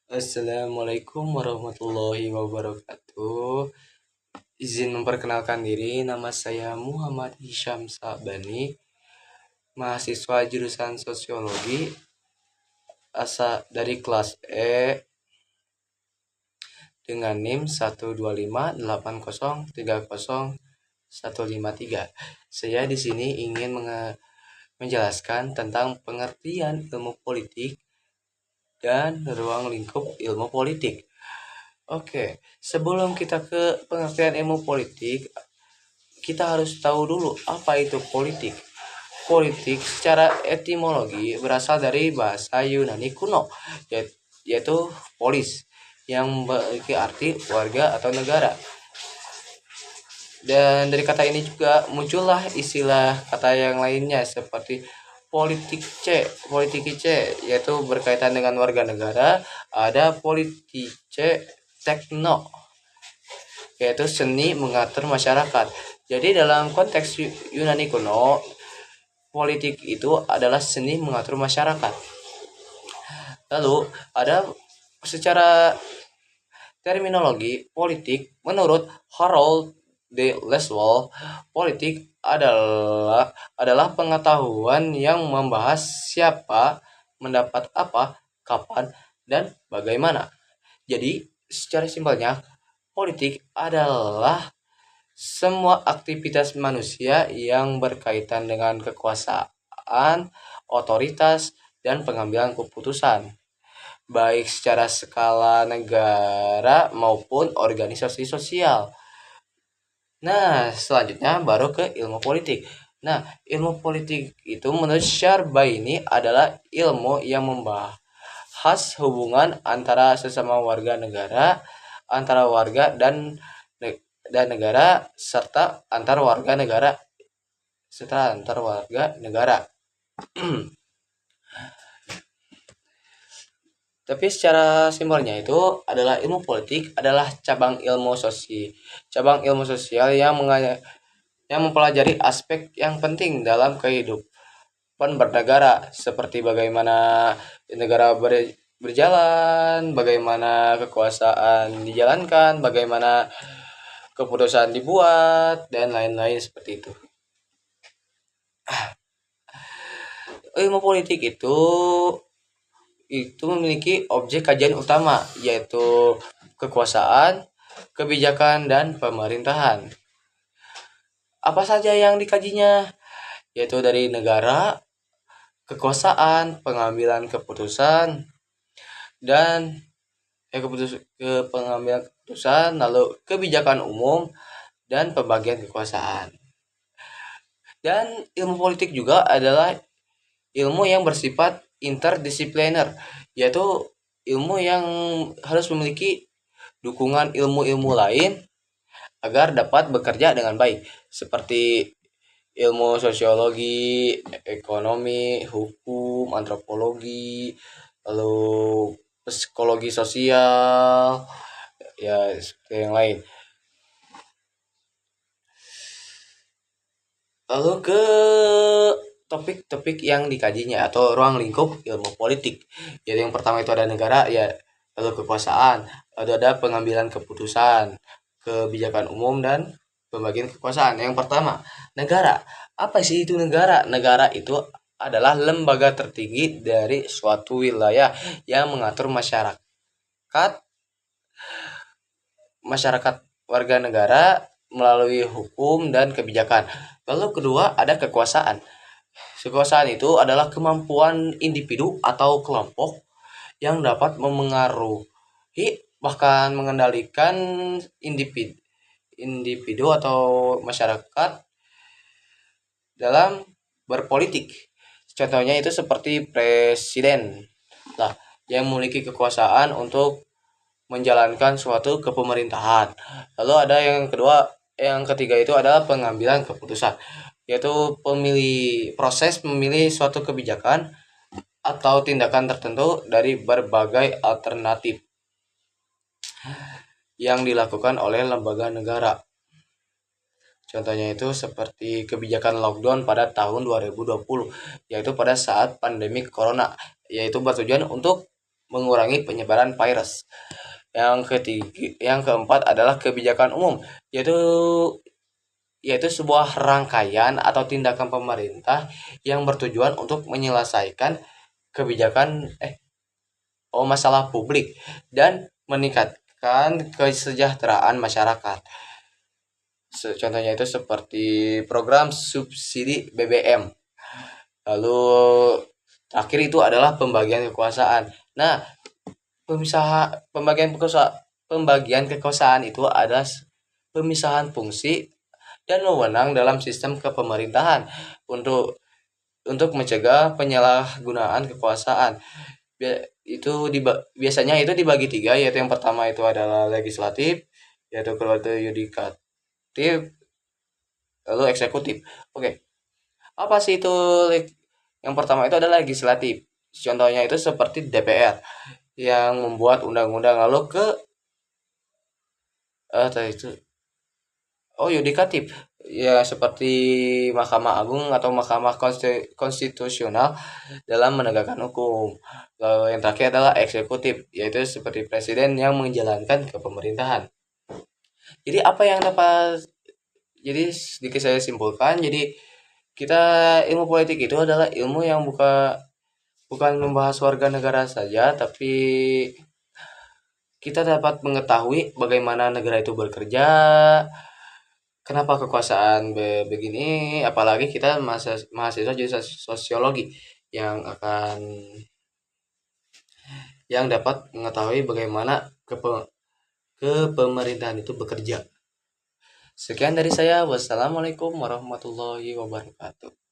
Assalamualaikum warahmatullahi wabarakatuh. Izin memperkenalkan diri, nama saya Muhammad Hisham Sabani, mahasiswa jurusan Sosiologi, asal dari kelas E dengan NIM 1258030 153. Saya di sini ingin menjelaskan tentang pengertian ilmu politik dan ruang lingkup ilmu politik. Oke, sebelum kita ke pengertian ilmu politik, kita harus tahu dulu apa itu politik. Politik secara etimologi berasal dari bahasa Yunani kuno, yaitu polis, yang memiliki arti warga atau negara. Dan dari kata ini juga muncullah istilah kata yang lainnya seperti politice, yaitu berkaitan dengan warga negara. Ada politice tekno, yaitu seni mengatur masyarakat. Jadi dalam konteks Yunani kuno, politik itu adalah seni mengatur masyarakat. Lalu ada secara terminologi politik, menurut Harold de Leswell, politik adalah pengetahuan yang membahas siapa, mendapat apa, kapan, dan bagaimana. Jadi secara simpelnya, politik adalah semua aktivitas manusia yang berkaitan dengan kekuasaan, otoritas, dan pengambilan keputusan, baik secara skala negara maupun organisasi sosial. Nah, selanjutnya baru ke ilmu politik. Nah, ilmu politik itu menurut Syarbaini adalah ilmu yang membahas hubungan antara sesama warga negara, antara warga dan negara, serta antar warga negara. Tapi secara simpelnya itu adalah ilmu politik adalah cabang ilmu sosial yang mempelajari aspek yang penting dalam kehidupan bernegara, seperti bagaimana negara berjalan, bagaimana kekuasaan dijalankan, bagaimana keputusan dibuat, dan lain-lain seperti itu. Ilmu politik itu memiliki objek kajian utama, yaitu kekuasaan, kebijakan, dan pemerintahan. Apa saja yang dikajinya? Yaitu dari negara, kekuasaan, pengambilan keputusan, dan pengambilan keputusan, lalu kebijakan umum, dan pembagian kekuasaan. Dan ilmu politik juga adalah ilmu yang bersifat interdisipliner, yaitu ilmu yang harus memiliki dukungan ilmu-ilmu lain agar dapat bekerja dengan baik, seperti ilmu sosiologi, ekonomi, hukum, antropologi, lalu psikologi sosial, ya seperti yang lain. Lalu ke topik-topik yang dikajinya atau ruang lingkup ilmu politik. Jadi yang pertama itu ada negara, ya, lalu kekuasaan, lalu ada pengambilan keputusan, kebijakan umum, dan pembagian kekuasaan. Yang pertama, negara. Apa sih itu negara? Negara itu adalah lembaga tertinggi dari suatu wilayah yang mengatur masyarakat warga negara melalui hukum dan kebijakan. Lalu kedua ada kekuasaan. Kekuasaan itu adalah kemampuan individu atau kelompok yang dapat memengaruhi bahkan mengendalikan individu atau masyarakat dalam berpolitik. Contohnya itu seperti presiden lah, yang memiliki kekuasaan untuk menjalankan suatu kepemerintahan. Lalu ada yang ketiga itu adalah pengambilan keputusan, yaitu proses memilih suatu kebijakan atau tindakan tertentu dari berbagai alternatif yang dilakukan oleh lembaga negara. Contohnya itu seperti kebijakan lockdown pada tahun 2020, yaitu pada saat pandemi corona, yaitu bertujuan untuk mengurangi penyebaran virus. Yang keempat adalah kebijakan umum, yaitu yaitu sebuah rangkaian atau tindakan pemerintah yang bertujuan untuk menyelesaikan kebijakan masalah publik dan meningkatkan kesejahteraan masyarakat. Contohnya itu seperti program subsidi BBM. Lalu terakhir itu adalah pembagian kekuasaan. Nah, pembagian kekuasaan itu adalah pemisahan fungsi dan wewenang dalam sistem kepemerintahan untuk mencegah penyalahgunaan kekuasaan. Biasanya itu dibagi tiga, yaitu yang pertama itu adalah legislatif, yaitu kedua itu yudikatif, lalu eksekutif. Oke, apa sih itu? Yang pertama itu adalah legislatif. Contohnya itu seperti DPR yang membuat undang-undang. Lalu ke tadi itu yudikatif ya, seperti Mahkamah Agung atau Mahkamah Konstitusional dalam menegakkan hukum. Lalu yang terakhir adalah eksekutif, yaitu seperti presiden yang menjalankan kepemerintahan. Jadi apa yang dapat sedikit saya simpulkan, jadi kita ilmu politik itu adalah ilmu yang bukan membahas warga negara saja, tapi kita dapat mengetahui bagaimana negara itu bekerja, kenapa kekuasaan begini, apalagi kita mahasiswa jurusan sosiologi yang dapat mengetahui bagaimana kepemerintahan itu bekerja. Sekian dari saya. Wassalamualaikum warahmatullahi wabarakatuh.